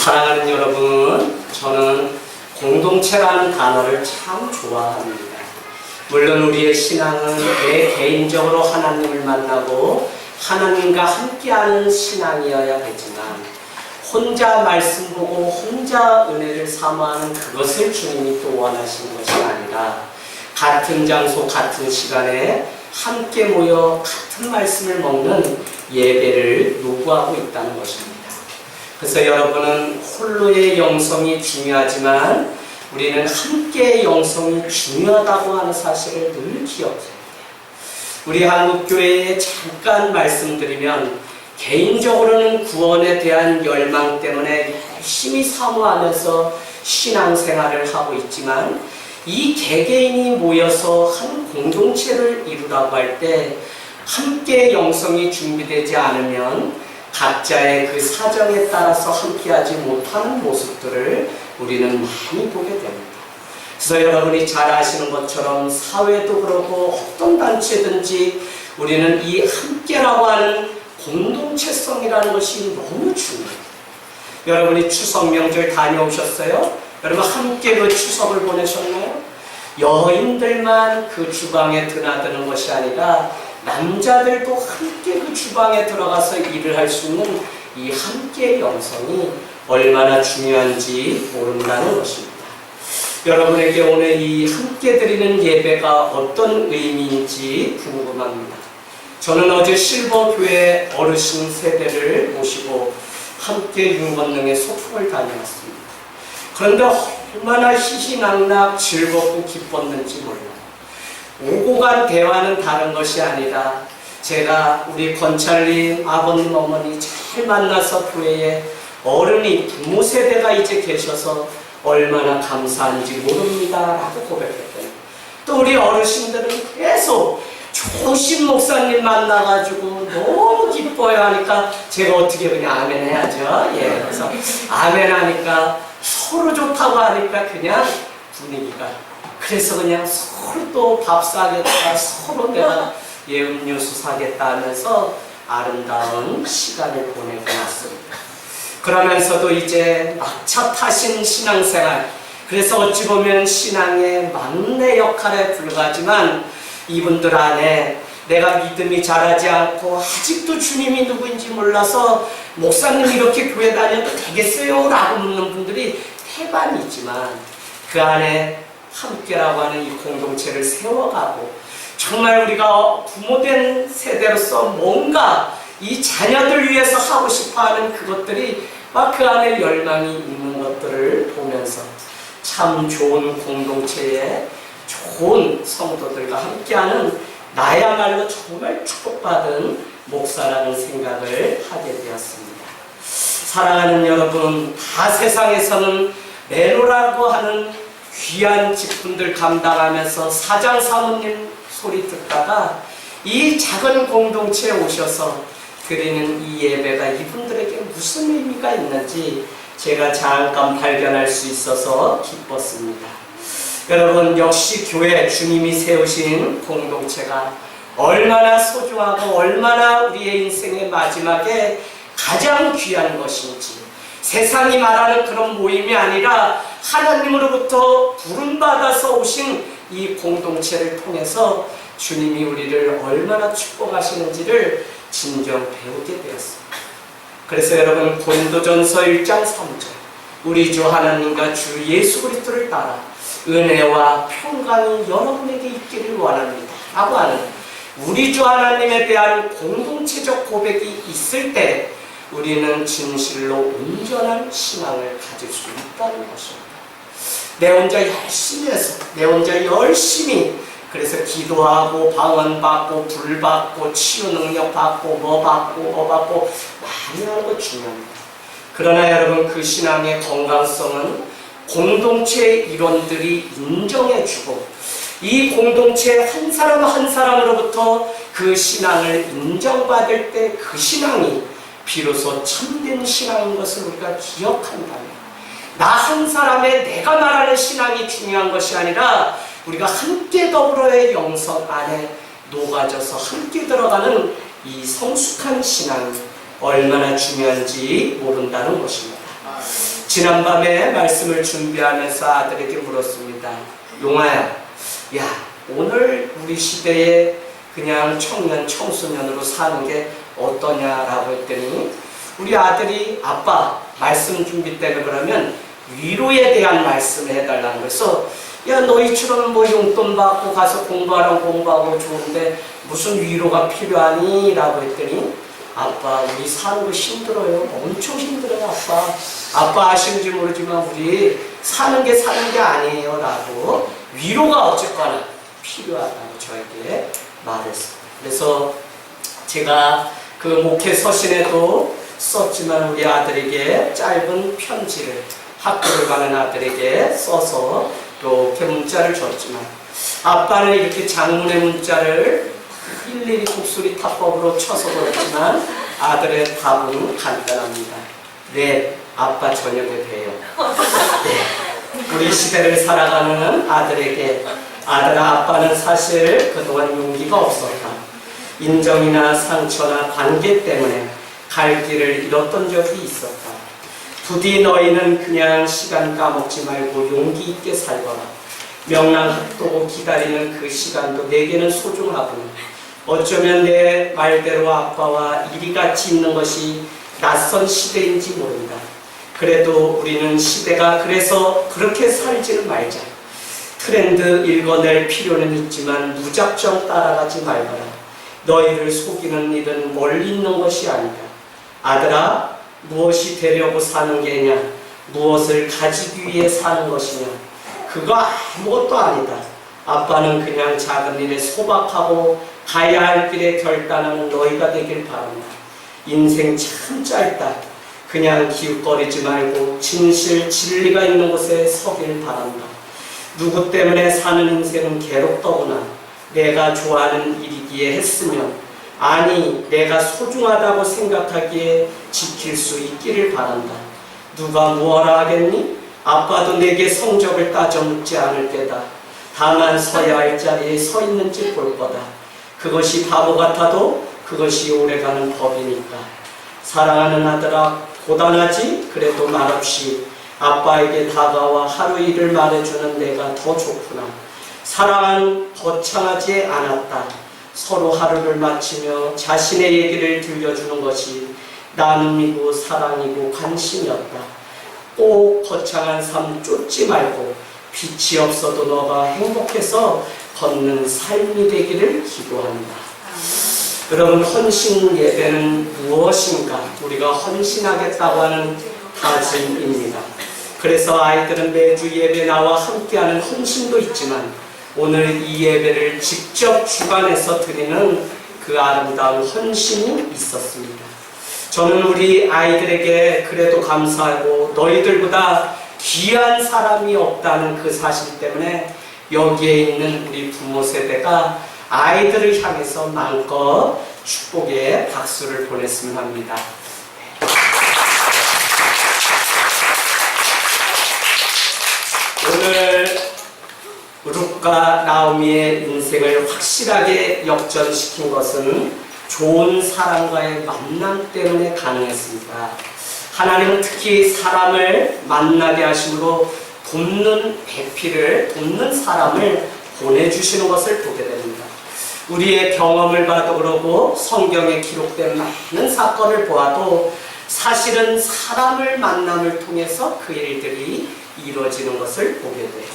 사랑하는 여러분, 저는 공동체라는 단어를 참 좋아합니다. 물론 우리의 신앙은 내 개인적으로 하나님을 만나고 하나님과 함께하는 신앙이어야 되지만 혼자 말씀 보고 혼자 은혜를 사모하는 그것을 주님이 또 원하시는 것이 아니라 같은 장소 같은 시간에 함께 모여 같은 말씀을 먹는 예배를 요구하고 있다는 것입니다. 그래서 여러분은 홀로의 영성이 중요하지만 우리는 함께의 영성이 중요하다고 하는 사실을 늘 기억해야 돼요. 우리 한국교회에 잠깐 말씀드리면 개인적으로는 구원에 대한 열망 때문에 열심히 사모하면서 신앙생활을 하고 있지만 이 개개인이 모여서 한 공동체를 이루라고 할 때 함께 영성이 준비되지 않으면 각자의 그 사정에 따라서 함께하지 못하는 모습들을 우리는 많이 보게 됩니다. 그래서 여러분이 잘 아시는 것처럼 사회도 그렇고 어떤 단체든지 우리는 이 함께라고 하는 공동체성이라는 것이 너무 중요해요. 여러분이 추석 명절 다녀오셨어요? 여러분 함께 그 추석을 보내셨나요? 여인들만 그 주방에 드나드는 것이 아니라 남자들도 함께 그 주방에 들어가서 일을 할 수 있는 이 함께의 영성이 얼마나 중요한지 모른다는 것입니다. 여러분에게 오늘 이 함께 드리는 예배가 어떤 의미인지 궁금합니다. 저는 어제 실버교회 어르신 세대를 모시고 함께 윤건능의 소풍을 다녀왔습니다. 그런데 얼마나 희희낙낙 즐겁고 기뻤는지 몰라요. 오고 간 대화는 다른 것이 아니라 제가 우리 권찰님, 아버님, 어머니 잘 만나서 교회에 어른이 부모 세대가 이제 계셔서 얼마나 감사한지 모릅니다 라고 고백했대요. 또 우리 어르신들은 계속 조심 목사님 만나가지고 너무 기뻐요 하니까 제가 어떻게 그냥 아멘 해야죠. 예, 그래서 아멘 하니까 서로 좋다고 하니까 그냥 분위기가 그래서 그냥 서로 또 밥 사겠다, 서로 내가 음료수 사겠다 하면서 아름다운 시간을 보내고 왔습니다. 그러면서도 이제 막차 타신 신앙생활, 그래서 어찌 보면 신앙의 막내 역할에 불과하지만 이분들 안에 내가 믿음이 자라지 않고 아직도 주님이 누구인지 몰라서 목사님 이렇게 교회 다녀도 되겠어요? 라고 묻는 분들이 태반이지만 그 안에 함께라고 하는 이 공동체를 세워가고 정말 우리가 부모된 세대로서 뭔가 이 자녀들 위해서 하고 싶어하는 그것들이 막 그 안에 열망이 있는 것들을 보면서 참 좋은 공동체에 좋은 성도들과 함께하는 나야말로 정말 축복받은 목사라는 생각을 하게 되었습니다. 사랑하는 여러분, 다 세상에서는 매노라고 하는 귀한 직분들 감당하면서 사장 사모님 소리 듣다가 이 작은 공동체에 오셔서 드리는 이 예배가 이분들에게 무슨 의미가 있는지 제가 잠깐 발견할 수 있어서 기뻤습니다. 여러분, 역시 교회 주님이 세우신 공동체가 얼마나 소중하고 얼마나 우리의 인생의 마지막에 가장 귀한 것인지 세상이 말하는 그런 모임이 아니라 하나님으로부터 부름받아서 오신 이 공동체를 통해서 주님이 우리를 얼마나 축복하시는지를 진정 배우게 되었습니다. 그래서 여러분, 고린도전서 1장 3절 우리 주 하나님과 주 예수 그리스도를 따라 은혜와 평강이 여러분에게 있기를 원합니다 라고 하는 우리 주 하나님에 대한 공동체적 고백이 있을 때 우리는 진실로 온전한 신앙을 가질 수 있다는 것입니다. 내 혼자 열심히 해서 내 혼자 열심히 그래서 기도하고 방언받고 불받고 치유 능력 받고 뭐 받고 많이 하는 거 중요합니다. 그러나 여러분, 그 신앙의 건강성은 공동체의 일원들이 인정해주고 이 공동체 한 사람 한 사람으로부터 그 신앙을 인정받을 때 그 신앙이 비로소 참된 신앙인 것을 우리가 기억한다면 나 한 사람의 내가 말하는 신앙이 중요한 것이 아니라 우리가 함께 더불어의 영성 안에 녹아져서 함께 들어가는 이 성숙한 신앙이 얼마나 중요한지 모른다는 것입니다. 지난밤에 말씀을 준비하면서 아들에게 물었습니다. 용아야, 야, 오늘 우리 시대에 그냥 청년, 청소년으로 사는 게 어떠냐라고 했더니 우리 아들이 아빠 말씀 준비 때문에 그러면 위로에 대한 말씀을 해달라는 거였어. 야, 너희처럼 뭐 용돈 받고 가서 공부하라고 공부하고 좋은데 무슨 위로가 필요하니? 라고 했더니 아빠, 우리 사는 거 힘들어요. 엄청 힘들어요, 아빠. 아빠 아시는지 모르지만 우리 사는 게 아니에요. 라고 위로가 어쨌거나 필요하다고 저에게 말했어요. 그래서 제가 그 목회 서신에도 썼지만 우리 아들에게 짧은 편지를 학교를 가는 아들에게 써서 이렇게 문자를 줬지만 아빠는 이렇게 장문의 문자를 일일이 곡소리 타법으로 쳐서 그렇지만 아들의 답은 간단합니다. 네, 아빠 저녁에 봬요. 네. 우리 시대를 살아가는 아들에게 아들아, 아빠는 사실 그동안 용기가 없었다. 인정이나 상처나 관계 때문에 갈 길을 잃었던 적이 있었다. 부디 너희는 그냥 시간 까먹지 말고 용기 있게 살거라. 명랑하도록 기다리는 그 시간도 내게는 소중하구나. 어쩌면 내 말대로 아빠와 이리같이 있는 것이 낯선 시대인지 모른다. 그래도 우리는 시대가 그래서 그렇게 살지는 말자. 트렌드 읽어낼 필요는 있지만 무작정 따라가지 말거라. 너희를 속이는 일은 멀리 있는 것이 아니다. 아들아, 무엇이 되려고 사는 게냐? 무엇을 가지기 위해 사는 것이냐? 그거 아무것도 아니다. 아빠는 그냥 작은 일에 소박하고 가야 할 길에 결단하는 너희가 되길 바란다. 인생 참 짧다. 그냥 기웃거리지 말고 진실, 진리가 있는 곳에 서길 바란다. 누구 때문에 사는 인생은 괴롭더구나. 내가 좋아하는 일이기에 했으면, 아니 내가 소중하다고 생각하기에 지킬 수 있기를 바란다. 누가 무엇라 하겠니? 아빠도 내게 성적을 따져 묻지 않을 게다. 다만 서야 할 자리에 서 있는지 볼 거다. 그것이 바보 같아도 그것이 오래가는 법이니까. 사랑하는 아들아, 고단하지? 그래도 말없이 아빠에게 다가와 하루 일을 말해주는 내가 더 좋구나. 사랑은 거창하지 않았다. 서로 하루를 마치며 자신의 얘기를 들려주는 것이 나눔이고 사랑이고 관심이었다. 꼭 거창한 삶 쫓지 말고 빛이 없어도 너가 행복해서 걷는 삶이 되기를 기도한다. 여러분, 헌신 예배는 무엇인가? 우리가 헌신하겠다고 하는 다짐입니다. 그래서 아이들은 매주 예배 나와 함께하는 헌신도 있지만 오늘 이 예배를 직접 주관해서 드리는 그 아름다운 헌신이 있었습니다. 저는 우리 아이들에게 그래도 감사하고 너희들보다 귀한 사람이 없다는 그 사실 때문에 여기에 있는 우리 부모 세대가 아이들을 향해서 마음껏 축복의 박수를 보냈으면 합니다. 오늘 룻과 나오미의 인생을 확실하게 역전시킨 것은 좋은 사람과의 만남 때문에 가능했습니다. 하나님은 특히 사람을 만나게 하심으로 돕는 배필을, 돕는 사람을 보내주시는 것을 보게 됩니다. 우리의 경험을 봐도 그러고 성경에 기록된 많은 사건을 보아도 사실은 사람을 만남을 통해서 그 일들이 이루어지는 것을 보게 돼요.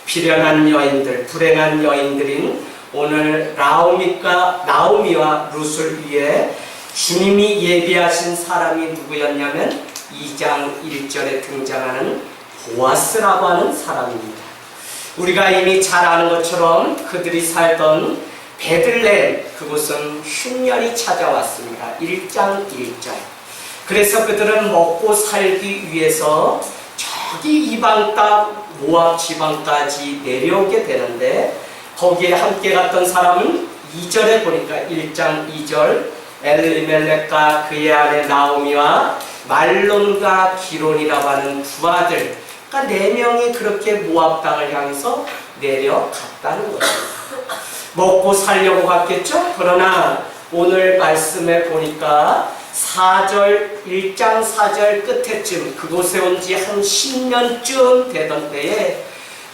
비련한 여인들, 불행한 여인들인 오늘 나오미와 룻을 위해 주님이 예비하신 사람이 누구였냐면 2장 1절에 등장하는 보아스라고 하는 사람입니다. 우리가 이미 잘 아는 것처럼 그들이 살던 베들레헴, 그곳은 흉년이 찾아왔습니다. 1장 1절. 그래서 그들은 먹고 살기 위해서 저기 이방 땅 모압 지방까지 내려오게 되는데 거기에 함께 갔던 사람은 2절에 보니까 1장 2절 엘리멜렉과 그의 아내 나오미와 말론과 기론이라고 하는 두 아들, 그러니까 4명이 그렇게 모압 땅을 향해서 내려갔다는 거예요. 먹고 살려고 갔겠죠? 그러나 오늘 말씀에 보니까 1장 4절 끝에쯤 그곳에 온 지 한 10년쯤 되던 때에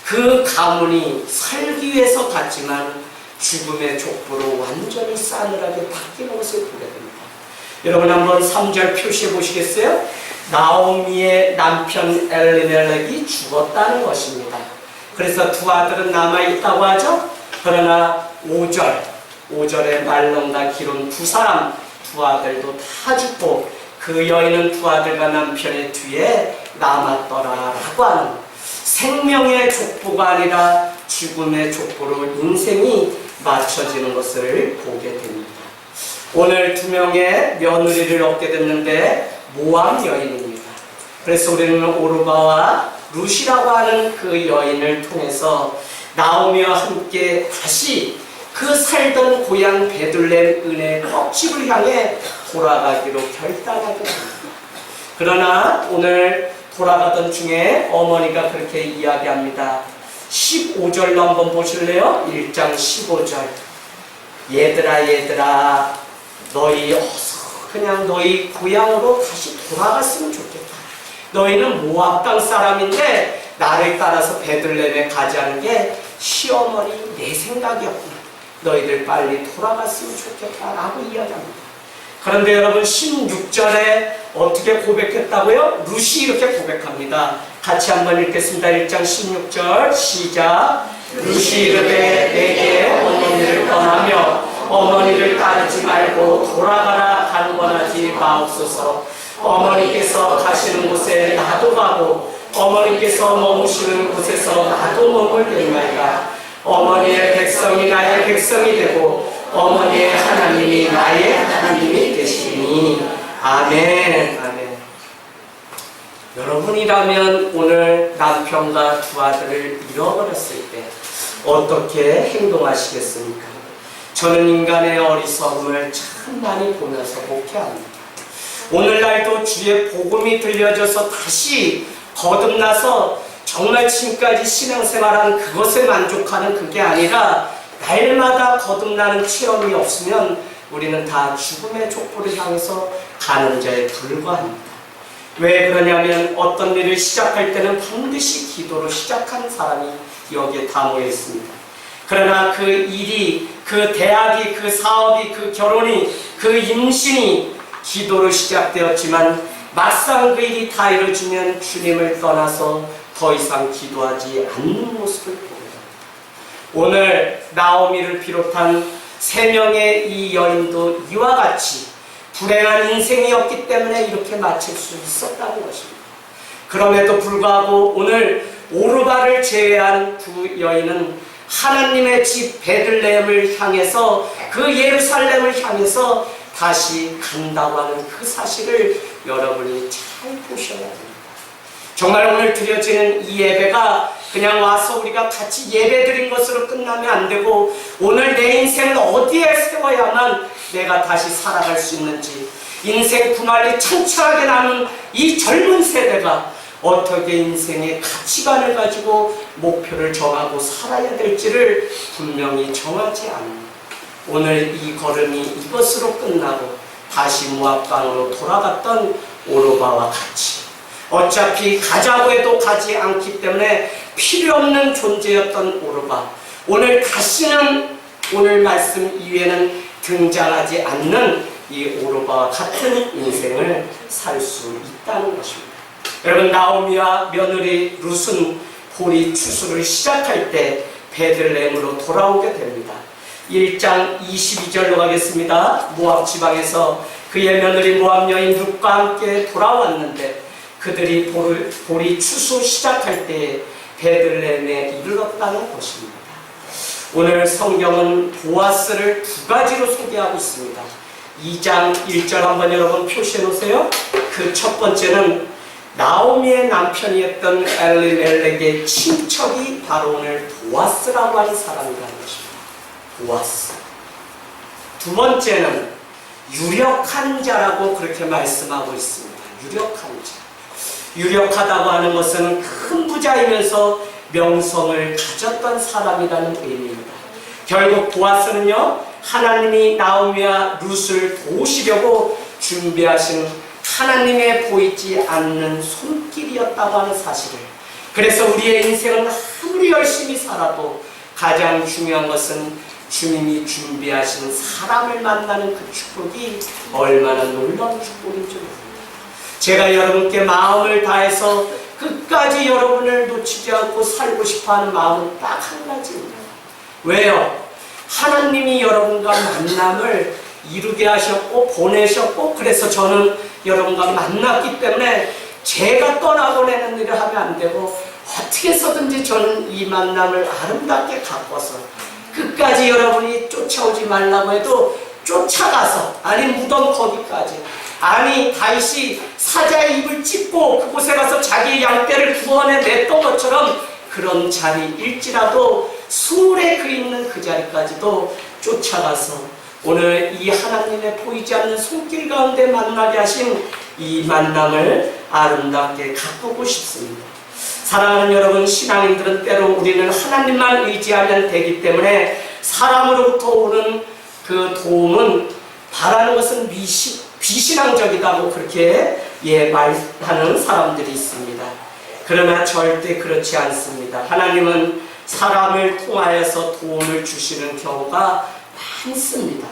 그 가문이 살기 위해서 갔지만 죽음의 족보로 완전히 싸늘하게 바뀌는 것을 보게 됩니다. 여러분 한번 3절 표시해 보시겠어요? 나오미의 남편 엘리멜렉이 죽었다는 것입니다. 그래서 두 아들은 남아있다고 하죠. 그러나 5절의 말론다 기론 두 사람, 두 아들도 다 죽고 그 여인은 두 아들과 남편의 뒤에 남았더라라고 하는 생명의 족보가 아니라 죽음의 족보로 인생이 맞춰지는 것을 보게 됩니다. 오늘 두 명의 며느리를 얻게 됐는데 모압 여인입니다. 그래서 우리는 오르바와 룻이라고 하는 그 여인을 통해서 나오미와 함께 다시 그 살던 고향 베들레헴 은혜의 떡집을 향해 돌아가기로 결단하게 됩니다. 그러나 오늘 돌아가던 중에 어머니가 그렇게 이야기합니다. 15절로 한번 보실래요? 1장 15절. 얘들아 너희 어서 그냥 너희 고향으로 다시 돌아갔으면 좋겠다. 너희는 모압 땅 사람인데 나를 따라서 베들레헴에 가자는 게 시어머니 내 생각이었구나. 너희들 빨리 돌아갔으면 좋겠다라고 이야기합니다. 그런데 여러분 16절에 어떻게 고백했다고요? 룻이 이렇게 고백합니다. 같이 한번 읽겠습니다. 1장 16절 시작. 룻이 이르되 내게 어머니를 떠나며 어머니를 따르지 말고 돌아가라 간권하지 마옵소서. 어머니께서 가시는 곳에 나도 가고 어머니께서 머무시는 곳에서 나도 머물겠나이다. 어머니의 백성이 나의 백성이 되고 어머니의 하나님이 나의 하나님이 되시니. 아멘. 아멘. 여러분이라면 오늘 남편과 두 아들을 잃어버렸을 때 어떻게 행동하시겠습니까? 저는 인간의 어리석음을 참 많이 보면서 목회합니다. 오늘날도 주의 복음이 들려져서 다시 거듭나서 정말 지금까지 신앙생활한 그것에 만족하는 그게 아니라 날마다 거듭나는 체험이 없으면 우리는 다 죽음의 족보를 향해서 가는 자에 불과합니다. 왜 그러냐면 어떤 일을 시작할 때는 반드시 기도로 시작하는 사람이 여기에 다 모여 있습니다. 그러나 그 일이, 그 대학이, 그 사업이, 그 결혼이, 그 임신이 기도로 시작되었지만 막상 그 일이 다 이루어지면 주님을 떠나서 더 이상 기도하지 않는 모습을 보게 됩니다. 오늘 나오미를 비롯한 3명의 이 여인도 이와 같이 불행한 인생이었기 때문에 이렇게 마칠 수 있었다는 것입니다. 그럼에도 불구하고 오늘 오르바를 제외한 두 여인은 하나님의 집 베들레헴을 향해서 그 예루살렘을 향해서 다시 간다고 하는 그 사실을 여러분이 잘 보셔야 됩니다. 정말 오늘 드려지는 이 예배가 그냥 와서 우리가 같이 예배 드린 것으로 끝나면 안 되고 오늘 내 인생을 어디에 세워야만 내가 다시 살아갈 수 있는지, 인생 분할이 창창하게 남은 이 젊은 세대가 어떻게 인생의 가치관을 가지고 목표를 정하고 살아야 될지를 분명히 정하지 않는 오늘 이 걸음이 이것으로 끝나고 다시 모압 땅으로 돌아갔던 오르바와 같이 어차피 가자고 해도 가지 않기 때문에 필요 없는 존재였던 오르바, 오늘 다시는 오늘 말씀 이후에는 등장하지 않는 이 오르바와 같은 인생을 살 수 있다는 것입니다. 여러분, 나오미와 며느리 룻은 보리 추수를 시작할 때 베들레헴으로 돌아오게 됩니다. 1장 22절로 가겠습니다. 모압 지방에서 그의 며느리 모압 여인 룻과 함께 돌아왔는데 그들이 보리 추수 시작할 때에 베들레헴에 이르렀다는 것입니다. 오늘 성경은 보아스를 두 가지로 소개하고 있습니다. 2장 1절 한번 여러분 표시해 놓으세요. 그 첫 번째는 나오미의 남편이었던 엘리멜렉의 친척이 바로 오늘 보아스라고 하는 사람이라는 것입니다. 보아스. 두 번째는 유력한 자라고 그렇게 말씀하고 있습니다. 유력한 자. 유력하다고 하는 것은 큰 부자이면서 명성을 가졌던 사람이라는 의미입니다. 결국 보아스는요, 하나님이 나오미와 룻을 도우시려고 준비하신 하나님의 보이지 않는 손길이었다고 하는 사실을, 그래서 우리의 인생은 아무리 열심히 살아도 가장 중요한 것은 주님이 준비하신 사람을 만나는 그 축복이 얼마나 놀라운 축복인 줄 모릅니다. 제가 여러분께 마음을 다해서 끝까지 여러분을 놓치지 않고 살고 싶어하는 마음은 딱 한 가지입니다. 왜요? 하나님이 여러분과 만남을 이루게 하셨고 보내셨고, 그래서 저는 여러분과 만났기 때문에 제가 떠나보내는 일을 하면 안 되고, 어떻게 해서든지 저는 이 만남을 아름답게 가꿔서 끝까지 여러분이 쫓아오지 말라고 해도 쫓아가서, 아니 무덤 거기까지, 아니 다윗이 사자의 입을 찢고 그곳에 가서 자기의 양떼를 구원해 냈던 것처럼 그런 자리일지라도 수울에 그 있는 그 자리까지도 쫓아가서 오늘 이 하나님의 보이지 않는 손길 가운데 만나게 하신 이 만남을 아름답게 가꾸고 싶습니다. 사랑하는 여러분, 신앙인들은 때로 우리는 하나님만 의지하면 되기 때문에 사람으로부터 오는 그 도움은 바라는 것은 비신앙적이다고 그렇게 말하는 사람들이 있습니다. 그러나 절대 그렇지 않습니다. 하나님은 사람을 통하여서 도움을 주시는 경우가 많습니다.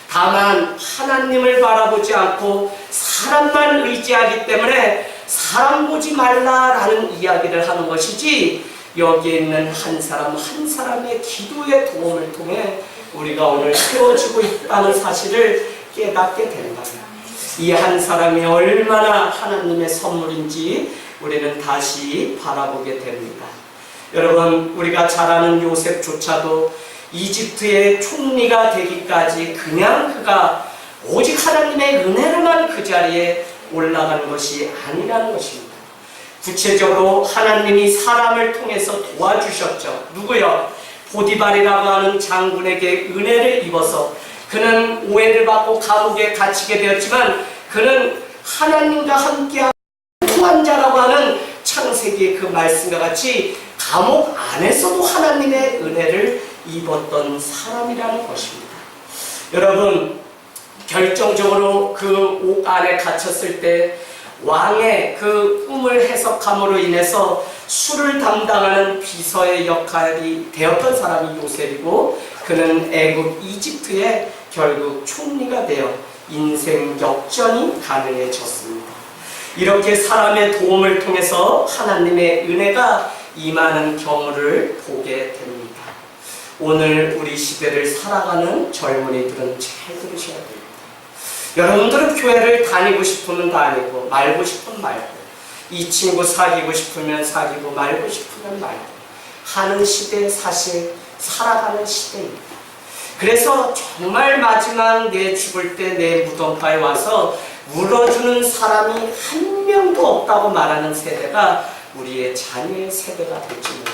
다만 하나님을 바라보지 않고 사람만 의지하기 때문에 사람 보지 말라라는 이야기를 하는 것이지, 여기에 있는 한 사람 한 사람의 기도의 도움을 통해 우리가 오늘 세워지고 있다는 사실을 깨닫게 된다. 이 한 사람이 얼마나 하나님의 선물인지 우리는 다시 바라보게 됩니다. 여러분, 우리가 잘 아는 요셉조차도 이집트의 총리가 되기까지 그냥 그가 오직 하나님의 은혜로만 그 자리에 올라가는 것이 아니라는 것입니다. 구체적으로 하나님이 사람을 통해서 도와주셨죠. 누구요? 보디발이라고 하는 장군에게 은혜를 입어서 그는 오해를 받고 감옥에 갇히게 되었지만 그는 하나님과 함께하는 통한 자라고 하는 창세기의 그 말씀과 같이 감옥 안에서도 하나님의 은혜를 입었던 사람이라는 것입니다. 여러분, 결정적으로 그 옥 안에 갇혔을 때 왕의 그 꿈을 해석함으로 인해서 술을 담당하는 비서의 역할이 되었던 사람이 요셉이고, 그는 애굽 이집트의 결국 총리가 되어 인생 역전이 가능해졌습니다. 이렇게 사람의 도움을 통해서 하나님의 은혜가 임하는 경우를 보게 됩니다. 오늘 우리 시대를 살아가는 젊은이들은 잘 들으셔야 됩니다. 여러분들은 교회를 다니고 싶으면 다니고 말고 싶으면 말고, 이 친구 사귀고 싶으면 사귀고 말고 싶으면 말고 하는 시대에 사실 살아가는 시대입니다. 그래서 정말 마지막 내 죽을 때 내 무덤가에 와서 물어주는 사람이 한 명도 없다고 말하는 세대가 우리의 자녀의 세대가 될지 모릅니다.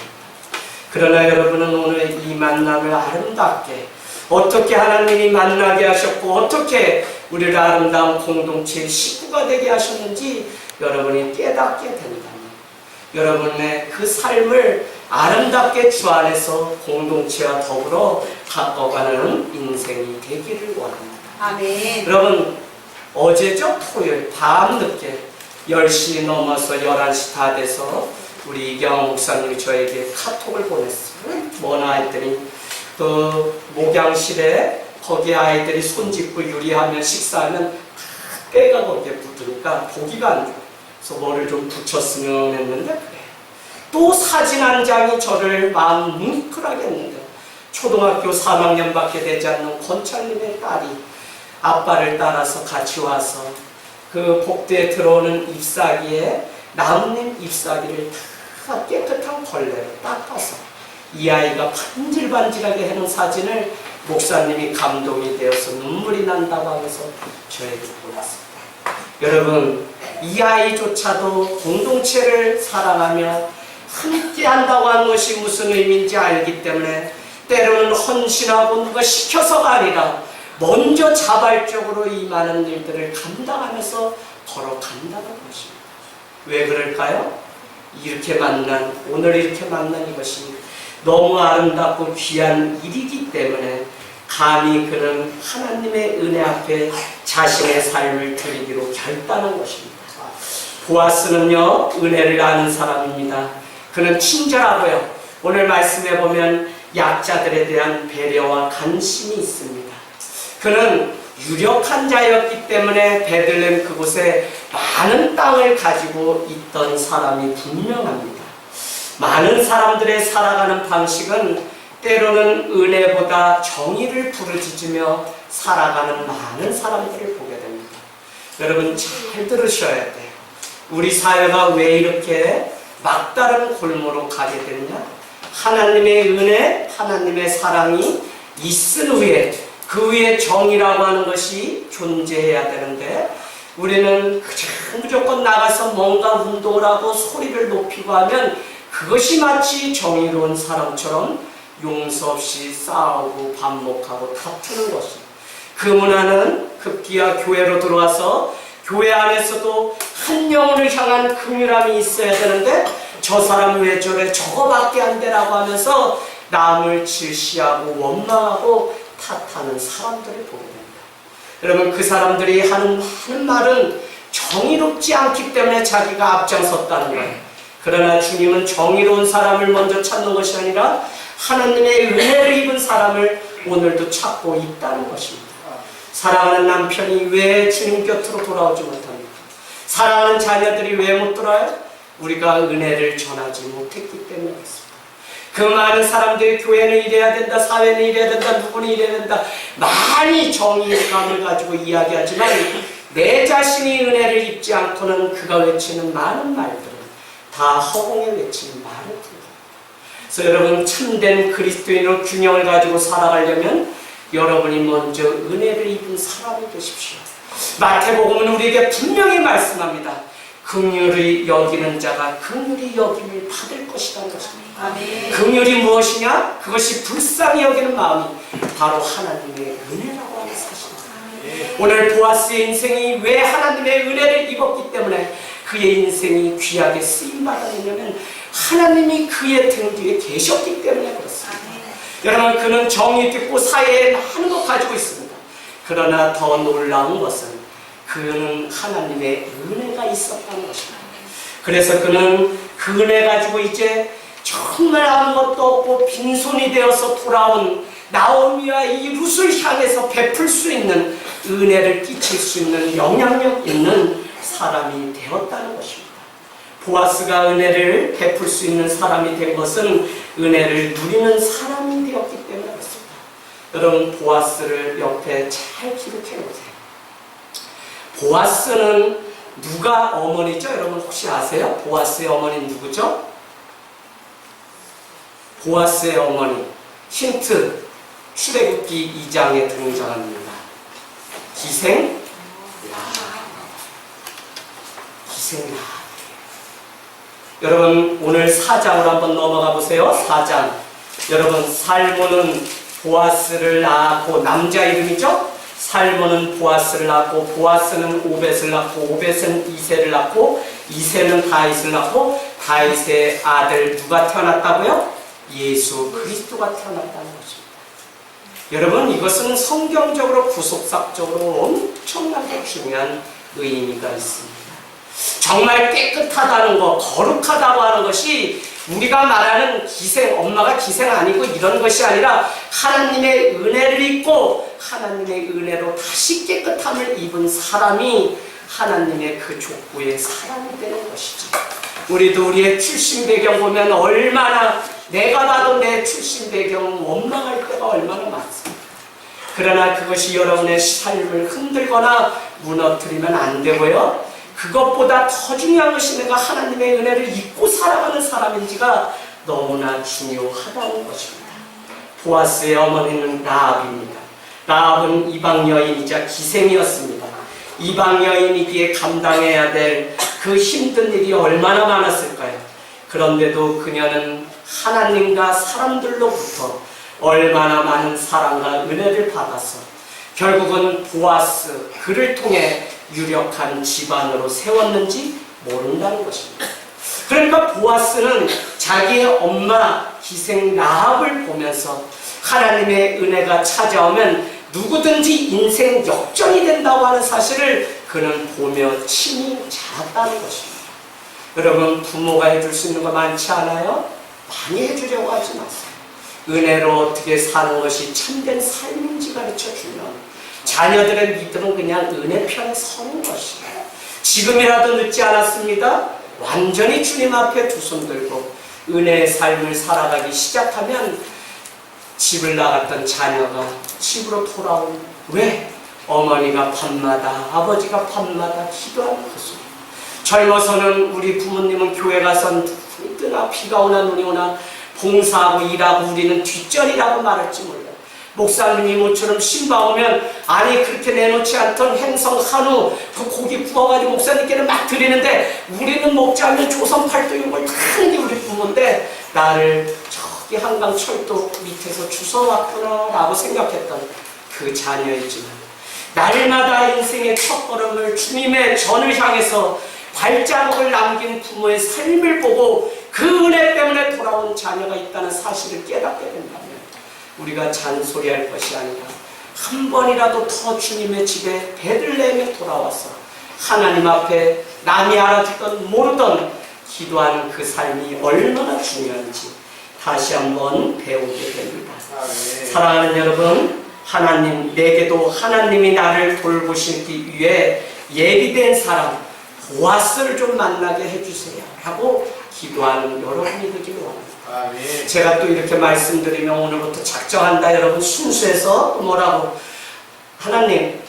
그러나 여러분은 오늘 이 만남을 아름답게 어떻게 하나님이 만나게 하셨고 어떻게 우리를 아름다운 공동체의 식구가 되게 하셨는지 여러분이 깨닫게 된다면 여러분의 그 삶을 아름답게 주 안에서 공동체와 더불어 가꿔가는 인생이 되기를 원합니다. 아멘. 여러분, 어제죠? 토요일 밤늦게 10시 넘어서 11시 다 돼서 우리 이경호 목사님이 저에게 카톡을 보냈어요. 뭐나 했더니 그 목양실에 거기 아이들이 손짓고 요리하면 식사하면 다 때가 거기에 묻으니까 보기가 안 좋아요. 그래서 뭐를 좀 붙였으면 했는데 그래. 또 사진 한 장이 저를 마음 뭉클하게 했는데 초등학교 3학년밖에 되지 않는 권찰님의 딸이 아빠를 따라서 같이 와서 그 복도에 들어오는 잎사귀에 나뭇잎 잎사귀를 다 깨끗한 걸레로 닦아서 이 아이가 반질반질하게 해놓은 사진을 목사님이 감동이 되어서 눈물이 난다고 하면서 저에게 보냈습니다. 여러분, 이 아이조차도 공동체를 사랑하며 함께 한다고 하는 것이 무슨 의미인지 알기 때문에 때로는 헌신하고 누가 시켜서가 아니라 먼저 자발적으로 이 많은 일들을 감당하면서 걸어간다는 것입니다. 왜 그럴까요? 오늘 이렇게 만난 이것이 너무 아름답고 귀한 일이기 때문에 감히 그는 하나님의 은혜 앞에 자신의 삶을 드리기로 결단한 것입니다. 보아스는요, 은혜를 아는 사람입니다. 그는 친절하고요, 오늘 말씀해 보면 약자들에 대한 배려와 관심이 있습니다. 그는 유력한 자였기 때문에 베들레헴 그곳에 많은 땅을 가지고 있던 사람이 분명합니다. 많은 사람들의 살아가는 방식은 때로는 은혜보다 정의를 부르짖으며 살아가는 많은 사람들을 보게 됩니다. 여러분 잘 들으셔야 돼요. 우리 사회가 왜 이렇게 막다른 골모로 가게 됐냐? 하나님의 은혜, 하나님의 사랑이 있은 후에 그 위에 정의라고 하는 것이 존재해야 되는데, 우리는 무조건 나가서 뭔가 운동을 하고 소리를 높이고 하면 그것이 마치 정의로운 사람처럼 용서 없이 싸우고 반목하고 다투는 것입니다. 그 문화는 급기야 교회로 들어와서 교회 안에서도 한 영혼을 향한 긍휼함이 있어야 되는데, 저 사람 왜 저래, 저거밖에 안 되라고 하면서 남을 질시하고 원망하고 탓하는 사람들을 보게 됩니다. 여러분, 그 사람들이 하는 말은 정의롭지 않기 때문에 자기가 앞장섰다는 거예요. 그러나 주님은 정의로운 사람을 먼저 찾는 것이 아니라 하나님의 은혜를 입은 사람을 오늘도 찾고 있다는 것입니다. 사랑하는 남편이 왜 주님 곁으로 돌아오지 못합니까? 사랑하는 자녀들이 왜 못 돌아요? 우리가 은혜를 전하지 못했기 때문에 그렇습니다. 그 많은 사람들이 교회는 이래야 된다, 사회는 이래야 된다, 누구는 이래야 된다, 많이 정의감을 가지고 이야기하지만 내 자신이 은혜를 입지 않고는 그가 외치는 많은 말들은 다 허공에 외치는 말을 뿐입니다. 그래서 여러분, 참된 그리스도인으로 균형을 가지고 살아가려면 여러분이 먼저 은혜를 입은 사람이 되십시오. 마태복음은 우리에게 분명히 말씀합니다. 긍휼히 여기는 자가 긍휼히 여김을 받을 것이라는 것입니다. 아멘. 긍휼이 무엇이냐? 그것이 불쌍히 여기는 마음이 바로 하나님의 은혜라고 하는 사실입니다. 아멘. 오늘 보아스의 인생이 왜 하나님의 은혜를 입었기 때문에 그의 인생이 귀하게 쓰임받았냐면 하나님이 그의 등 뒤에 계셨기 때문에 그렇습니다. 아멘. 여러분, 그는 정의 깊고 사회에 많은 것 가지고 있습니다. 그러나 더 놀라운 것은 그는 하나님의 은혜가 있었다는 것입니다. 그래서 그는 그 은혜 가지고 이제 정말 아무것도 없고 빈손이 되어서 돌아온 나오미와 이 룻을 향해서 베풀 수 있는, 은혜를 끼칠 수 있는 영향력 있는 사람이 되었다는 것입니다. 보아스가 은혜를 베풀 수 있는 사람이 된 것은 은혜를 누리는 사람이 되었기 때문에 그렇습니다. 여러분, 보아스를 옆에 잘 기록해 놓으세요. 보아스는 누가 어머니죠? 여러분 혹시 아세요? 보아스의 어머니는 누구죠? 보아스의 어머니, 힌트, 출애굽기 2장에 등장합니다. 기생 라합. 여러분, 오늘 4장으로 한번 넘어가 보세요. 4장. 여러분, 살몬은 보아스를 낳고, 남자 이름이죠? 살몬은 보아스를 낳고, 보아스는 오벳을 낳고, 오벳은 이새를 낳고, 이새는 다윗을 낳고, 다윗의 아들 누가 태어났다고요? 예수 그리스도가 태어났다는 것입니다. 여러분, 이것은 성경적으로 구속사적으로 엄청나게 중요한 의미가 있습니다. 정말 깨끗하다는 것, 거룩하다고 하는 것이 우리가 말하는 기생, 엄마가 기생 아니고 이런 것이 아니라 하나님의 은혜를 입고 하나님의 은혜로 다시 깨끗함을 입은 사람이 하나님의 그 족보의 사람이 되는 것이죠. 우리도 우리의 출신 배경 보면 얼마나, 내가 봐도 내 출신 배경 원망할 때가 얼마나 많습니다. 그러나 그것이 여러분의 삶을 흔들거나 무너뜨리면 안 되고요, 그것보다 더 중요한 것이 내가 하나님의 은혜를 입고 살아가는 사람인지가 너무나 중요하다는 것입니다. 보아스의 어머니는 라합입니다. 라합은 이방 여인이자 기생이었습니다. 이방 여인이기에 감당해야 될 그 힘든 일이 얼마나 많았을까요? 그런데도 그녀는 하나님과 사람들로부터 얼마나 많은 사랑과 은혜를 받아서 결국은 보아스, 그를 통해 유력한 집안으로 세웠는지 모른다는 것입니다. 그러니까 보아스는 자기의 엄마 기생 라합을 보면서 하나님의 은혜가 찾아오면 누구든지 인생 역전이 된다고 하는 사실을 그는 보며 친히 자랐다는 것입니다. 여러분, 부모가 해줄 수 있는 거 많지 않아요? 많이 해주려고 하지 마세요. 은혜로 어떻게 사는 것이 참된 삶인지 가르쳐주면 자녀들의 믿음은 그냥 은혜 편에 서는 것이에요. 지금이라도 늦지 않았습니다. 완전히 주님 앞에 두 손 들고 은혜의 삶을 살아가기 시작하면 집을 나갔던 자녀가 집으로 돌아온, 왜? 어머니가 밤마다, 아버지가 밤마다 기도하는 그 소리. 젊어서는 우리 부모님은 교회 가서 뜨나 비가 오나 눈이 오나 봉사하고 일하고 우리는 뒷전이라고 말할지 몰라요. 목사님이 모처럼 신방 오면 아니 그렇게 내놓지 않던 행성 한우 그 고기 구워가지고 목사님께는 막 드리는데 우리는 먹지 않는 조선 팔도 이걸 다 하는 게 우리 부모인데 나를 저기 한강 철도 밑에서 주워왔구나 라고 생각했던 그 자녀이지만 날마다 인생의 첫걸음을 주님의 전을 향해서 발자국을 남긴 부모의 삶을 보고 그 은혜 때문에 돌아온 자녀가 있다는 사실을 깨닫게 된다면 우리가 잔소리할 것이 아니라 한 번이라도 더 주님의 집에 베들레헴에 돌아와서 하나님 앞에 남이 알아주던 모르던 기도하는 그 삶이 얼마나 중요한지 다시 한번 배우게 됩니다. 사랑하는 여러분, 하나님, 내게도 하나님이 나를 돌보시기 위해 예비된 사람 보아스를 좀 만나게 해주세요 라고 기도하는 여러분이 되기를 원합니다. 제가 또 이렇게 말씀드리면 오늘부터 작정한다 여러분 순수해서 뭐라고 하나님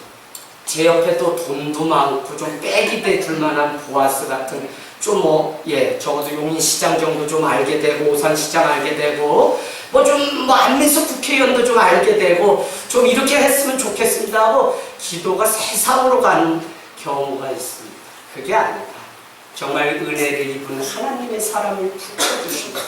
제 옆에 또 돈도 많고 좀 백이 돼줄 만한 보아스 같은 좀 적어도 용인시장 정도 좀 알게 되고 오산시장 알게 되고 안민석 국회의원도 좀 알게 되고 좀 이렇게 했으면 좋겠습니다 하고 기도가 세상으로 가는 경우가 있습니다. 그게 아니다. 정말 은혜를 입은 하나님의 사람을 붙여주시고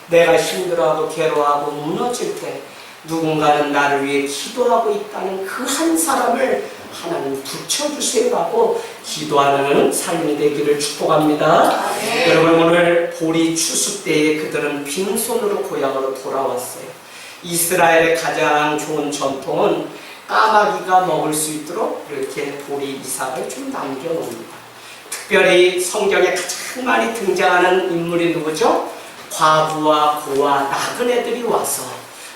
내가 힘들어하고 괴로워하고 무너질 때 누군가는 나를 위해 기도하고 있다는 그 한 사람을 하나님 붙여주세요라고 기도하는 삶이 되기를 축복합니다. 여러분, 오늘 보리 추수 때에 그들은 빈손으로 고향으로 돌아왔어요. 이스라엘의 가장 좋은 전통은 까마귀가 먹을 수 있도록 이렇게 보리 이삭을 좀 남겨놓습니다. 특별히 성경에 가장 많이 등장하는 인물이 누구죠? 과부와 고아, 나그네들이 와서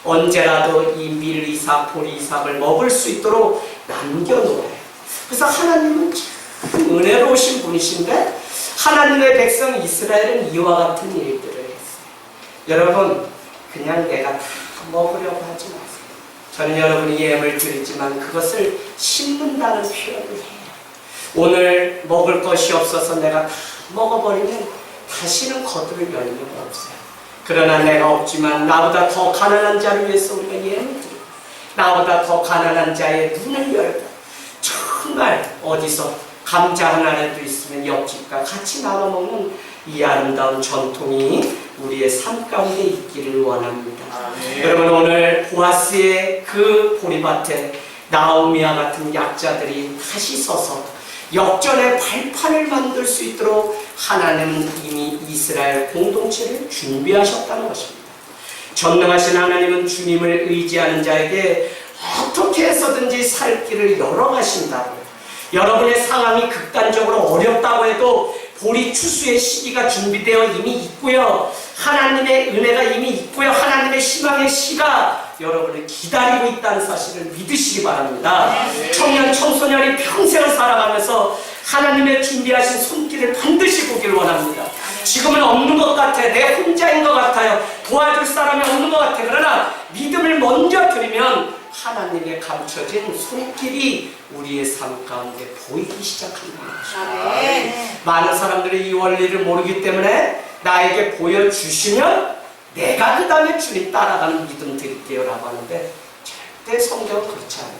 언제라도 이 밀 이삭, 보리 이삭을 먹을 수 있도록 남겨놓아요. 그래서 하나님은 참 은혜로우신 분이신데 하나님의 백성 이스라엘은 이와 같은 일들을 했어요. 여러분, 그냥 내가 다 먹으려고 하지 마세요. 저는 여러분이 예물 드리지만 그것을 심는다는 표현을 해요. 오늘 먹을 것이 없어서 내가 다 먹어버리면 다시는 거두를 열매가 없어요. 그러나 내가 없지만 나보다 더 가난한 자를 위해서 우리가 예물 드리고 나보다 더 가난한 자의 눈을 열고 정말 어디서 감자 하나라도 있으면 옆집과 같이 나눠 먹는 이 아름다운 전통이 우리의 삶 가운데 있기를 원합니다. 여러분, 오늘 보아스의 그 보리밭에 나오미와 같은 약자들이 다시 서서 역전의 발판을 만들 수 있도록 하나님은 이미 이스라엘 공동체를 준비하셨다는 것입니다. 전능하신 하나님은 주님을 의지하는 자에게 어떻게 해서든지 살 길을 열어가신다고요. 여러분의 상황이 극단적으로 어렵다고 해도 보리 추수의 시기가 준비되어 이미 있고요. 하나님의 은혜가 이미 있고요. 하나님의 희망의 시가 여러분을 기다리고 있다는 사실을 믿으시기 바랍니다. 청년, 청소년이 평생을 살아가면서 하나님의 준비하신 손길을 반드시 보기를 원합니다. 지금은 없는 것 같아. 내 혼자인 것 같아요. 도와줄 사람이 없는 것 같아. 그러나 믿음을 먼저 드리면 하나님의 감춰진 손길이 우리의 삶 가운데 보이기 시작합니다. 많은 사람들이 이 원리를 모르기 때문에 나에게 보여주시면 내가 그 다음에 주님 따라가는 믿음 드릴게요 라고 하는데 절대 성경은 그렇지 않아요.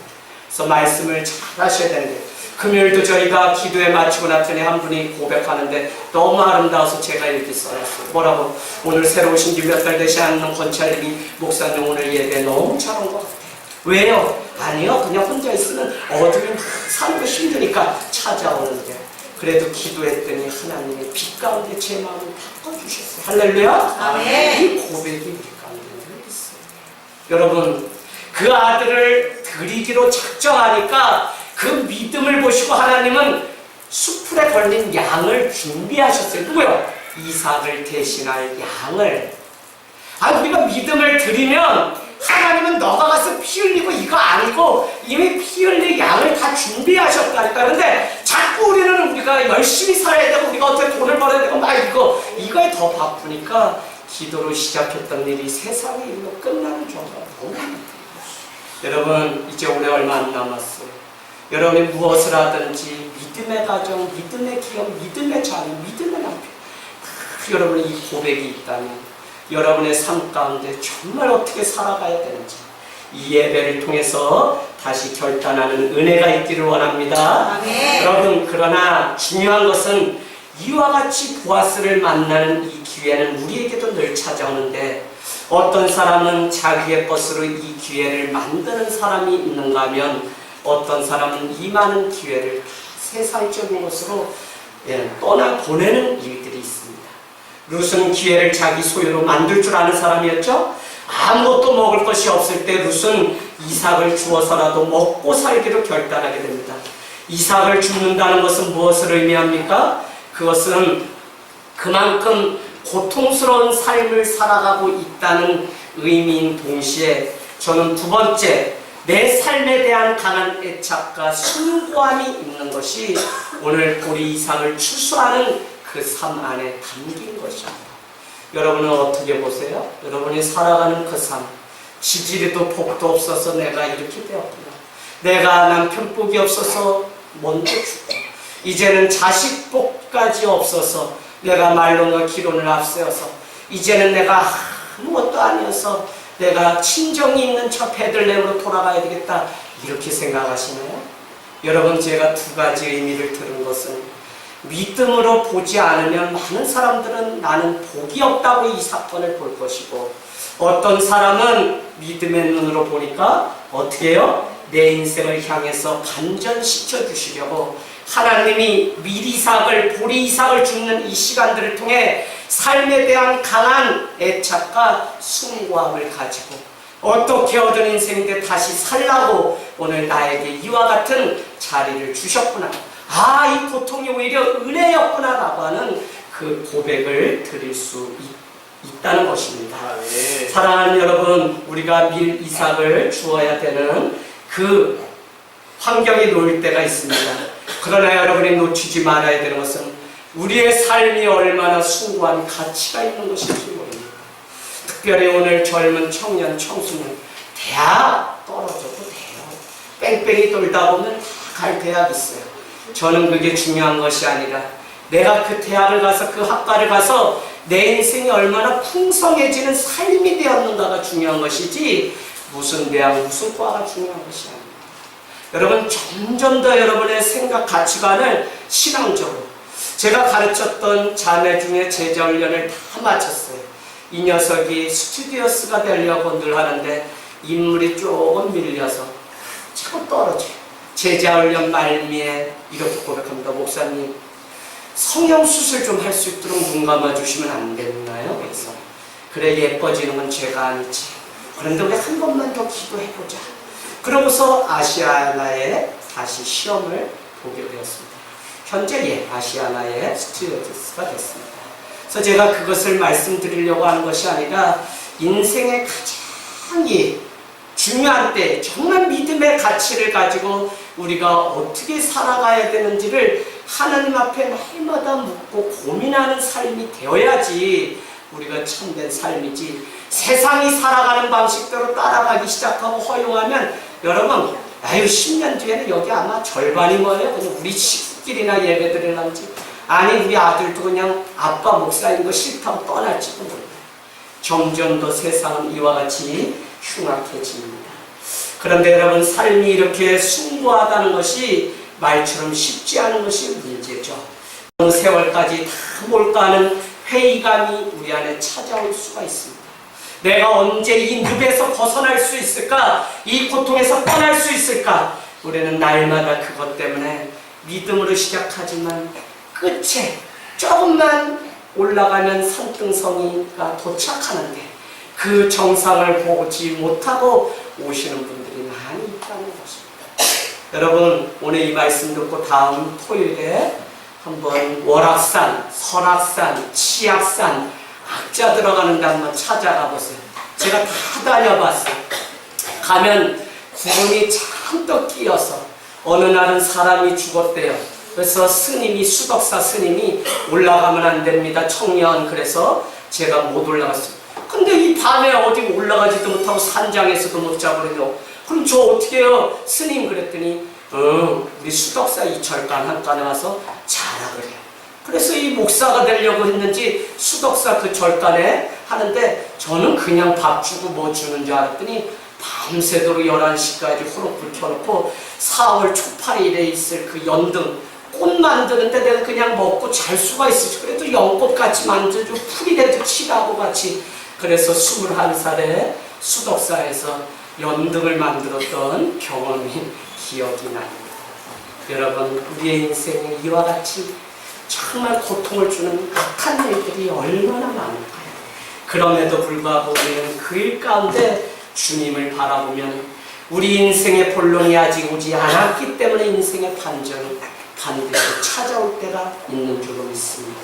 그래서 말씀을 잘 하셔야 되는데 금요일도 저희가 기도에 마치고 났더니 한 분이 고백하는데 너무 아름다워서 제가 이렇게 써놨어요. 뭐라고? 오늘 새로 오신 지 몇 달 되지 않는 권찰님이 목사님 오늘 예배 너무 잘한 것 같아요. 왜요? 아니요, 그냥 혼자 있으면 어둠이 사는 거 힘드니까 찾아오는데 그래도 기도했더니 하나님의 빛 가운데 제 마음을 바꿔주셨어요. 할렐루야. 아멘. 이 고백이 우리 가운데 있어요. 여러분, 그 아들을 드리기로 작정하니까 그 믿음을 보시고 하나님은 수풀에 걸린 양을 준비하셨어요. 누구요? 이삭을 대신할 양을. 우리가 믿음을 드리면 하나님은 너가 가서 피 흘리고 이거 아니고 이미 피 흘릴 양을 다 준비하셨다니까. 그런데 자꾸 우리가 열심히 살아야 되고 우리가 어떻게 돈을 벌어야 되고 막 이거에 더 바쁘니까 기도로 시작했던 일이 세상에 일로 끝나는 경우가 너무 많아요. 여러분 이제 올해 얼마 안 남았어요. 여러분이 무엇을 하든지 믿음의 가정, 믿음의 기업, 믿음의 자녀, 믿음의 남편, 여러분의 이 고백이 있다면 여러분의 삶 가운데 정말 어떻게 살아가야 되는지 이 예배를 통해서 다시 결단하는 은혜가 있기를 원합니다. 아멘. 여러분 그러나 중요한 것은 이와 같이 보아스를 만나는 이 기회는 우리에게도 늘 찾아오는데 어떤 사람은 자기의 것으로 이 기회를 만드는 사람이 있는가 하면 어떤 사람은 이 많은 기회를 세상적인 것으로 떠나보내는 일들이 있습니다. 룻은 기회를 자기 소유로 만들 줄 아는 사람이었죠. 아무것도 먹을 것이 없을 때 룻은 이삭을 주어서라도 먹고 살기로 결단하게 됩니다. 이삭을 줍는다는 것은 무엇을 의미합니까? 그것은 그만큼 고통스러운 삶을 살아가고 있다는 의미인 동시에 저는 두 번째, 내 삶에 대한 강한 애착과 숭고함이 있는 것이 오늘 우리 이삭을 추수하는 그 삶 안에 담긴 것입니다. 여러분은 어떻게 보세요? 여러분이 살아가는 그 삶, 지지리도 복도 없어서 내가 이렇게 되었구나. 내가 남편 복이 없어서 먼저 죽고 이제는 자식 복까지 없어서 내가 말론과 기론을 앞세워서 이제는 내가 아무것도 아니어서 내가 친정이 있는 저 베들레헴으로 돌아가야 되겠다 이렇게 생각하시나요? 여러분 제가 두 가지 의미를 들은 것은 믿음으로 보지 않으면 많은 사람들은 나는 복이 없다고 이 사건을 볼 것이고 어떤 사람은 믿음의 눈으로 보니까 어떻게 해요? 내 인생을 향해서 반전시켜 주시려고 하나님이 밀이삭을 보리이삭을 줍는 이 시간들을 통해 삶에 대한 강한 애착과 숭고함을 가지고 어떻게 얻은 인생인데 다시 살라고 오늘 나에게 이와 같은 자리를 주셨구나. 이 고통이 오히려 은혜였구나 라고 하는 그 고백을 드릴 수 있다는 것입니다. 네. 사랑하는 여러분, 우리가 밀이삭을 주어야 되는 그 환경에 놓일 때가 있습니다. 그러나 여러분이 놓치지 말아야 되는 것은 우리의 삶이 얼마나 숭고한 가치가 있는 것인지 모릅니다. 특별히 오늘 젊은 청년, 청소년 대학 떨어져도 돼요. 뺑뺑이 돌다 보면 다 갈 대학 있어요. 저는 그게 중요한 것이 아니라 내가 그 대학을 가서 그 학과를 가서 내 인생이 얼마나 풍성해지는 삶이 되었는가가 중요한 것이지 무슨 대학, 무슨 과가 중요한 것이 아닙니다. 여러분 점점 더 여러분의 생각, 가치관을 신앙적으로 제가 가르쳤던 자매 중에 제자훈련을 다 마쳤어요. 이 녀석이 스튜디오스가 되려고 늘 하는데 인물이 조금 밀려서 자꾸 떨어져요. 제자훈련 말미에 이렇게 고백합니다. 목사님 성형수술 좀 할 수 있도록 눈 감아주시면 안 됐나요? 그래서 그래 예뻐지는 건 죄가 아니지. 그런데 우리 한 번만 더 기도해보자. 그러고서 아시아나에 다시 시험을 보게 되었습니다. 현재 아시아나의 스튜어디스가 됐습니다. 그래서 제가 그것을 말씀드리려고 하는 것이 아니라 인생의 가장 중요한 때 정말 믿음의 가치를 가지고 우리가 어떻게 살아가야 되는지를 하나님 앞에 날마다 묻고 고민하는 삶이 되어야지 우리가 참된 삶이지 세상이 살아가는 방식대로 따라가기 시작하고 허용하면 여러분 10년 뒤에는 여기 아마 절반이 뭐예요? 그냥 우리 식구끼리나 예배드리는지 아니 우리 아들도 그냥 아빠 목사인 거 싫다고 떠날지도 몰라요. 점점 더 세상은 이와 같이 흉악해집니다. 그런데 여러분 삶이 이렇게 숭고하다는 것이 말처럼 쉽지 않은 것이 문제죠. 세월까지 다 몰까 하는 회의감이 우리 안에 찾아올 수가 있습니다. 내가 언제 이 늪에서 벗어날 수 있을까? 이 고통에서 떠날 수 있을까? 우리는 날마다 그것 때문에 믿음으로 시작하지만 끝에 조금만 올라가면 산등성이가 도착하는데 그 정상을 보지 못하고 오시는 분들이 많이 있다는 것입니다. 여러분, 오늘 이 말씀 듣고 다음 토요일에 한번 월악산, 설악산, 치악산, 악자 들어가는 데 한번 찾아가 보세요. 제가 다 다녀봤어요. 가면 구름이 잔뜩 끼어서 어느 날은 사람이 죽었대요. 그래서 스님이, 수덕사 스님이 올라가면 안 됩니다, 청년. 그래서 제가 못 올라갔어요. 근데 이 밤에 어디 올라가지도 못하고 산장에서도 못 자버려요. 그럼 저 어떻게 해요? 스님 그랬더니 우리 수덕사 이철간 한간에 와서 자라 그래요. 그래서 이 목사가 되려고 했는지 수덕사 그 절간에 하는데 저는 그냥 밥 주고 뭐 주는 줄 알았더니 밤새도록 11시까지 호롱불 켜놓고 4월 초파일에 있을 그 연등 꽃 만드는데 내가 그냥 먹고 잘 수가 있었지. 그래도 연꽃같이 만들죠. 풀이라도 칠하고 같이. 그래서 21살에 수덕사에서 연등을 만들었던 경험이 기억이 납니다. 여러분, 우리의 인생에 이와 같이 정말 고통을 주는 악한 일들이 얼마나 많을까요? 그럼에도 불구하고 우리는 그 일 가운데 주님을 바라보면 우리 인생의 본론이 아직 오지 않았기 때문에 인생의 반전이 반드시 찾아올 때가 있는 줄로 믿습니다.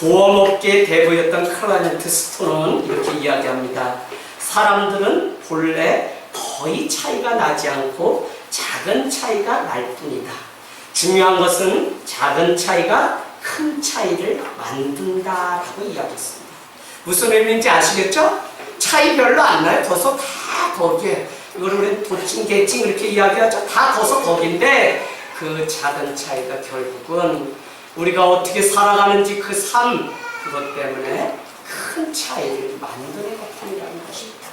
보험업계의 대부였던 클라이언트 스톤은 이렇게 이야기합니다. 사람들은 본래 거의 차이가 나지 않고 작은 차이가 날 뿐이다. 중요한 것은 작은 차이가 큰 차이를 만든다라고 이야기했습니다. 무슨 의미인지 아시겠죠? 차이 별로 안 나요. 더서 다 거기에. 이거를 우리는 도찐, 개찐 이렇게 이야기하죠. 다 더서 거긴데 그 작은 차이가 결국은 우리가 어떻게 살아가는지 그 삶, 그것 때문에 큰 차이를 만드는 것뿐이라는 것입니다.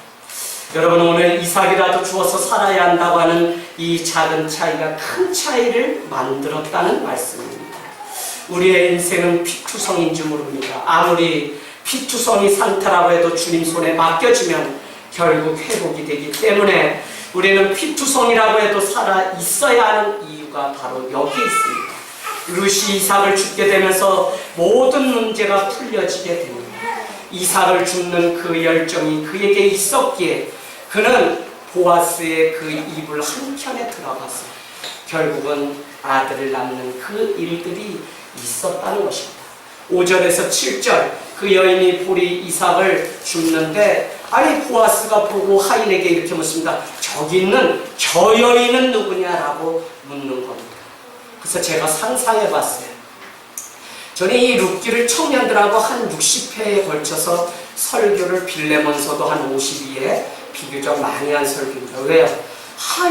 여러분, 오늘 이삭이라도 주어서 살아야 한다고 하는 이 작은 차이가 큰 차이를 만들었다는 말씀입니다. 우리의 인생은 피투성인지 모릅니다. 아무리 피투성이 상태라고 해도 주님 손에 맡겨지면 결국 회복이 되기 때문에 우리는 피투성이라고 해도 살아 있어야 하는 이유가 바로 여기 있습니다. 룻이 이삭을 죽게 되면서 모든 문제가 풀려지게 됩니다. 이삭을 죽는 그 열정이 그에게 있었기에 그는 보아스의 그 이불 한켠에 들어가서 결국은 아들을 낳는 그 일들이 있었다는 것입니다. 5절에서 7절 그 여인이 보리 이삭을 줍는데 아니 보아스가 보고 하인에게 이렇게 묻습니다. 저기 있는 저 여인은 누구냐라고 묻는 겁니다. 그래서 제가 상상해 봤어요. 저는 이 룻기를 청년들하고 한 60회에 걸쳐서 설교를 빌레몬서도 한 52회 비교적 많이 한 설교입니다. 왜요?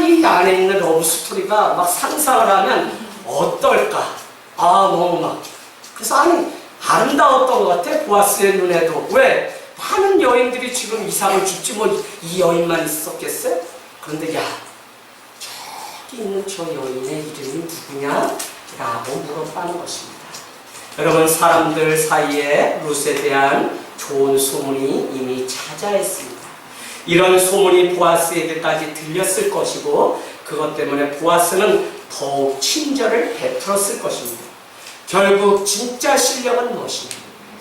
이 안에 있는 러브 스토리가 막 상상을 하면 어떨까? 너무 막. 그래서 아름다웠던 것 같아. 보아스의 눈에도. 왜? 많은 여인들이 지금 이삭을 줍지 뭐 이 여인만 있었겠어요? 그런데 저기 있는 저 여인의 이름이 누구냐? 라고 물어봤다는 것입니다. 여러분, 사람들 사이에 룻에 대한 좋은 소문이 이미 자자했습니다. 이런 소문이 보아스에게까지 들렸을 것이고 그것 때문에 보아스는 더욱 친절을 베풀었을 것입니다. 결국 진짜 실력은 무엇이냐?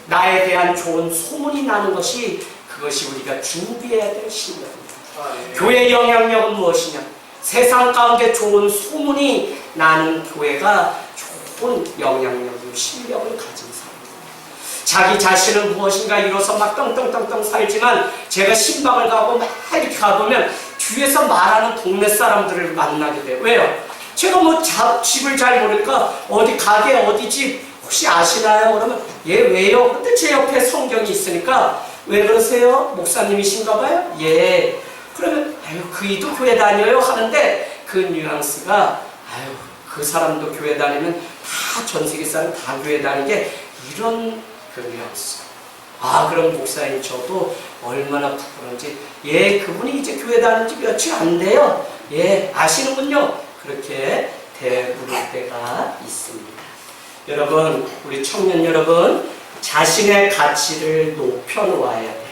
나에 대한 좋은 소문이 나는 것이 그것이 우리가 준비해야 될 실력입니다. 교회의 영향력은 무엇이냐? 세상 가운데 좋은 소문이 나는 교회가 좋은 영향력이고 실력을 가진 사람입니다. 자기 자신은 무엇인가 이뤄서 막 떵떵떵떵 살지만 제가 신방을 가고 막 이렇게 가보면 뒤에서 말하는 동네 사람들을 만나게 돼요. 왜요? 제가 뭐 집을 잘 모르니까 어디 가게 어디 집 혹시 아시나요? 그러면 예 왜요? 근데 제 옆에 성경이 있으니까 왜 그러세요? 목사님이신가 봐요? 예. 그러면 그이도 교회 다녀요? 하는데 그 뉘앙스가 그 사람도 교회 다니면 다 전 세계 사람 다 교회 다니게 이런 그 뉘앙스. 그럼 목사님 저도 얼마나 부끄러운지 예 그분이 이제 교회 다닌 지 며칠 안 돼요. 예 아시는군요. 그렇게 대부를 때가 있습니다. 여러분, 우리 청년 여러분, 자신의 가치를 높여놓아야 돼요.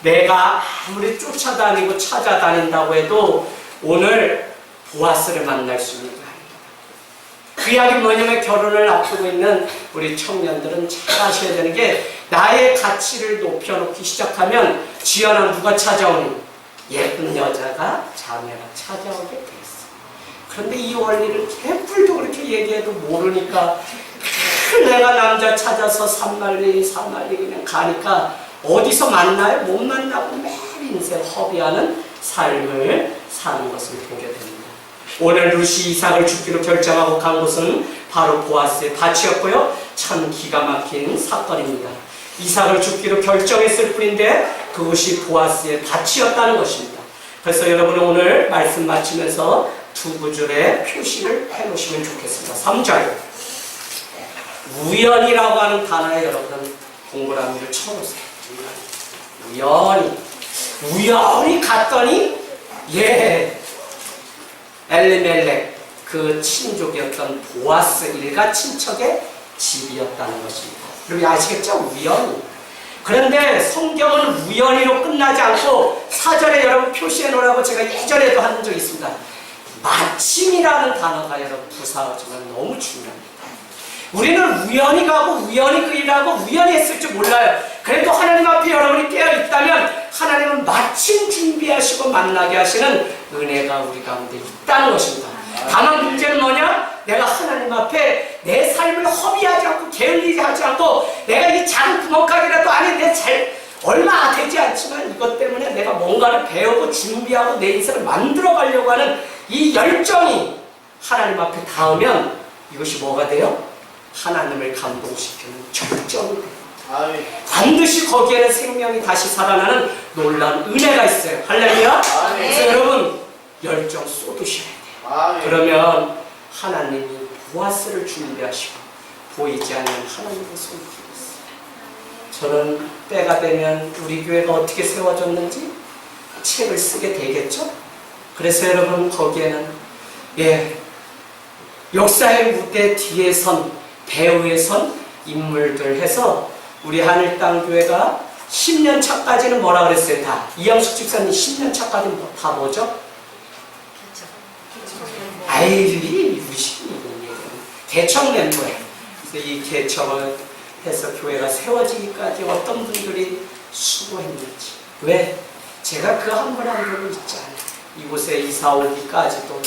내가 아무리 쫓아다니고 찾아다닌다고 해도 오늘 보아스를 만날 수 있는 게 아닙니다. 그 이야기 뭐냐면 결혼을 앞두고 있는 우리 청년들은 잘 아셔야 되는 게 나의 가치를 높여놓기 시작하면 지연아 누가 찾아오니? 예쁜 여자가 자매가 찾아오게 돼 있어. 그런데 이 원리를 개뿔도 그렇게 얘기해도 모르니까 내가 남자 찾아서 산말리 그냥 가니까 어디서 만나요? 못 만나고 매일 인생 허비하는 삶을 사는 것을 보게 됩니다. 오늘 룻이 이삭을 죽기로 결정하고 간 곳은 바로 보아스의 밭이었고요. 참 기가 막힌 사건입니다. 이삭을 죽기로 결정했을 뿐인데 그것이 보아스의 밭이었다는 것입니다. 그래서 여러분은 오늘 말씀 마치면서 두 구절의 표시를 해놓으시면 좋겠습니다. 3절 우연이라고 하는 단어에 여러분은 동그라미를 쳐놓으세요. 우연히 갔더니 엘리멜렉 그 친족이었던 보아스 일가 친척의 집이었다는 것입니다. 여러분 아시겠죠? 우연히. 그런데 성경은 우연히로 끝나지 않고 4절에 여러분 표시해 놓으라고 제가 이전에도 한 적이 있습니다. 마침이라는 단어가 여러분 부사어지만 너무 중요합니다. 우리는 우연히 가고 우연히 그 일하고 우연히 했을 줄 몰라요. 그래도 하나님 앞에 여러분이 깨어있다면 하나님은 마침 준비하시고 만나게 하시는 은혜가 우리 가운데 있다는 것입니다. 다만 문제는 뭐냐? 내가 하나님 앞에 내 삶을 허비하지 않고 게을리지 하지 않고 내가 이 작은 구멍가게라도 안에 얼마 되지 않지만 이것 때문에 내가 뭔가를 배우고 준비하고 내 인생을 만들어 가려고 하는 이 열정이 하나님 앞에 닿으면 이것이 뭐가 돼요? 하나님을 감동시키는 절정이 돼요. 반드시 거기에는 생명이 다시 살아나는 놀라운 은혜가 있어요. 할렐루야. 그래서 여러분 열정 쏟으셔야 돼요. 그러면 하나님이 보아스를 준비하시고 보이지 않는 하나님의 손길이 있어요. 저는 때가 되면 우리 교회가 어떻게 세워졌는지 책을 쓰게 되겠죠. 그래서 여러분 거기에는 역사의 무대 뒤에 선 배우에 선 인물들 해서 우리 하늘땅교회가 10년 차까지는 뭐라 그랬어요? 다 이영숙 집사님 10년 차까지는 다 뭐죠? 우리 개척 멤버예요. 그래서 이 개척을 해서 교회가 세워지기까지 어떤 분들이 수고했는지. 왜? 제가 그 한 번 한 적은 있지 않아요. 이곳에 이사 오기까지도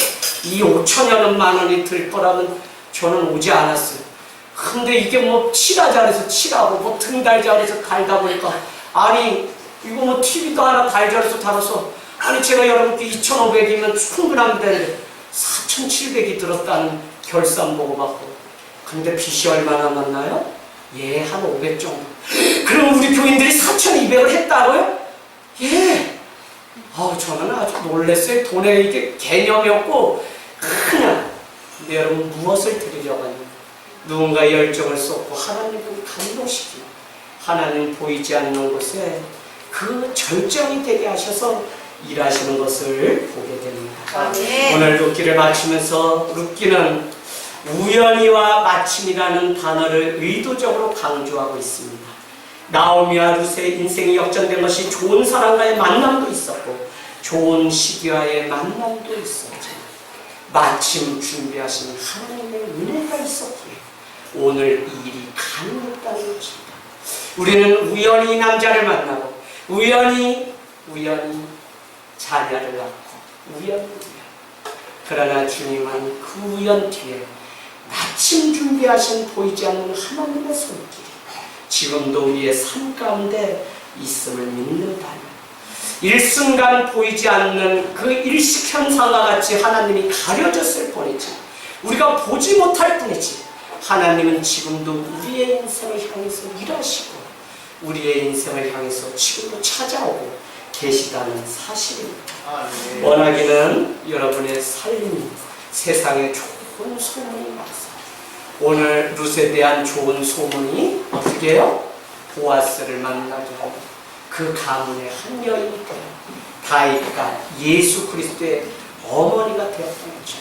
이 5천여는 만 원이 들 거라면 저는 오지 않았어요. 근데 이게 뭐 칠하자 그래서 칠하고 뭐 등 달자 그래서 달다 보니까 아니 이거 뭐 TV도 하나 달자 그래서 달아서 아니 제가 여러분께 2,500이면 충분합니다 했는데 4,700이 들었다는 결산 보고받고 근데 빚이 얼마 남았나요? 한 500 정도. 그럼 우리 교인들이 4,200을 했다고요? 저는 아주 놀랐어요. 돈에 이게 개념이 없고 그냥. 근데 여러분 무엇을 드리려고 하냐? 누군가 열정을 쏟고 하나님을 감동시키고 하나님 보이지 않는 곳에 그 절정이 되게 하셔서 일하시는 것을 보게 됩니다. 오늘 룻기를 마치면서 룻기는 우연히와 마침이라는 단어를 의도적으로 강조하고 있습니다. 나오미와 룻의 인생이 역전된 것이 좋은 사람과의 만남도 있었고 좋은 시기와의 만남도 있었죠. 마침 준비하신 하나님의 은혜가 있었기에 오늘 이 일이 가능했다는 것입니다. 우리는 우연히 남자를 만나고 우연히 자녀를 낳고 우연히 그러나 주님은 그 우연 뒤에 마침 준비하신 보이지 않는 하나님의 손길이 지금도 우리의 삶 가운데 있음을 믿는다면 일순간 보이지 않는 그 일식현상과 같이 하나님이 가려졌을 뿐이지 우리가 보지 못할 뿐이지 하나님은 지금도 우리의 인생을 향해서 일하시고 우리의 인생을 향해서 지금도 찾아오고 계시다는 사실입니다. 원하기는 여러분의 삶이 세상에 좋은 소문이 많습니다. 오늘 룻에 대한 좋은 소문이 어떻게 해요? 보아스를 만나게 하고 그 가문의 한 여인이 되어 다윗과 예수 그리스도의 어머니가 되었다는 거죠.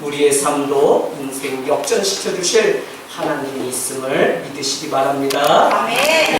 우리의 삶도 인생 역전시켜 주실 하나님이 있음을 믿으시기 바랍니다. 아멘.